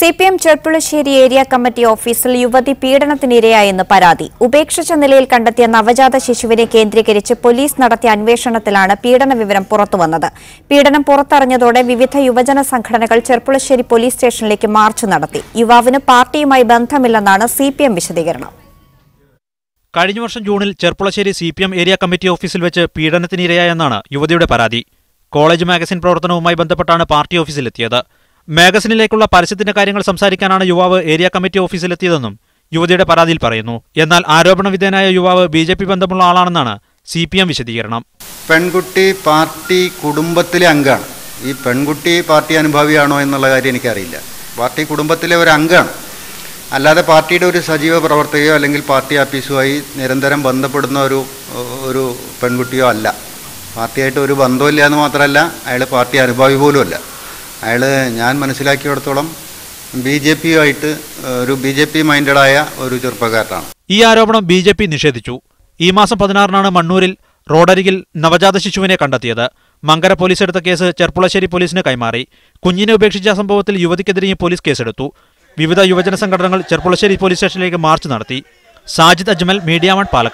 CPM Cherpulassery area committee ഓഫീസിൽ യുവതി പീഡനത്തിനിരയായെന്ന് പരാതി. ഉപേക്ഷിച്ച നിലയിൽ കണ്ടെത്തിയ നവജാത ശിശുവിനെ കേന്ദ്രീകരിച്ച് പോലീസ് നടത്തിയ അന്വേഷണത്തിലാണ് പീഡന വിവരം പുറത്തുവന്നത്. പീഡനം പുറത്തറിഞ്ഞതോടെ വിവിധ യുവജന സംഘടനകൾ ചെർപ്പുളശ്ശേരി പോലീസ് സ്റ്റേഷനിലേക്ക് മാർച്ച് നടത്തി. യുവാവിന് പാർട്ടിയുമായി ബന്ധമില്ലെന്നാണ് CPM വിശദീകരണം. കഴിഞ്ഞ വർഷം ജൂണിൽ ചെർപ്പുളശ്ശേരി CPM ഏരിയ കമ്മിറ്റി ഓഫീസിൽ വെച്ച് പീഡനത്തിനിരയായെന്നാണ് യുവതിയുടെ പരാതി. കോളേജ് മാഗസിൻ പ്രവർത്തനവുമായി ബന്ധപ്പെട്ടാണ് പാർട്ടി ഓഫീസിലെത്തിയത്. മാഗസിനിലേക്കുള്ള പരസ്യത്തിന്റെ കാര്യങ്ങൾ സംസാരിക്കാനാണ് യുവാവ് ഏരിയ കമ്മിറ്റി ഓഫീസിലെത്തിയതെന്നും യുവതിയുടെ പരാതിയിൽ പറയുന്നു. എന്നാൽ ആരോപണ വിധേയനായ യുവാവ് BJP ബന്ധമുള്ള ആളാണെന്നാണ് CPM വിശദീകരണം. പെൺകുട്ടി പാർട്ടി കുടുംബത്തിലെ അംഗമാണ്. ഈ പെൺകുട്ടി പാർട്ടി അനുഭാവിയാണോ എന്നുള്ള കാര്യം എനിക്കറിയില്ല. പാർട്ടി കുടുംബത്തിലെ ഒരു അംഗമാണ്. അല്ലാതെ പാർട്ടിയുടെ ഒരു സജീവ പ്രവർത്തകയോ അല്ലെങ്കിൽ പാർട്ടി ഓഫീസുമായി നിരന്തരം ബന്ധപ്പെടുന്ന ഒരു പെൺകുട്ടിയോ അല്ല. പാർട്ടിയായിട്ട് ഒരു ബന്ധമില്ല എന്ന് മാത്രമല്ല, അയാൾ പാർട്ടി അനുഭാവി പോലുമല്ല. അയാൾ ഞാൻ മനസ്സിലാക്കിയിടത്തോളം BJPയുമായിട്ട് ഒരു BJP മൈൻഡഡായ ഒരു ചെറുപ്പക്കാരനാണ്. ഈ ആരോപണം BJP നിഷേധിച്ചു. ഈ മാസം 16-നാണ് മണ്ണൂരിൽ റോഡരികിൽ നവജാത ശിശുവിനെ കണ്ടെത്തിയത്. മങ്കര പോലീസ് എടുത്ത കേസ് ചെർപ്പുളശ്ശേരി പോലീസിന് കൈമാറി. കുഞ്ഞിനെ ഉപേക്ഷിച്ച സംഭവത്തിൽ യുവതിക്കെതിരെയും പോലീസ് കേസെടുത്തു. വിവിധ യുവജന സംഘടനകൾ ചെർപ്പുളശ്ശേരി പോലീസ് സ്റ്റേഷനിലേക്ക് മാർച്ച് നടത്തി. സാജിദ് അജ്മൽ, മീഡിയ 1, പാലക്കാട്.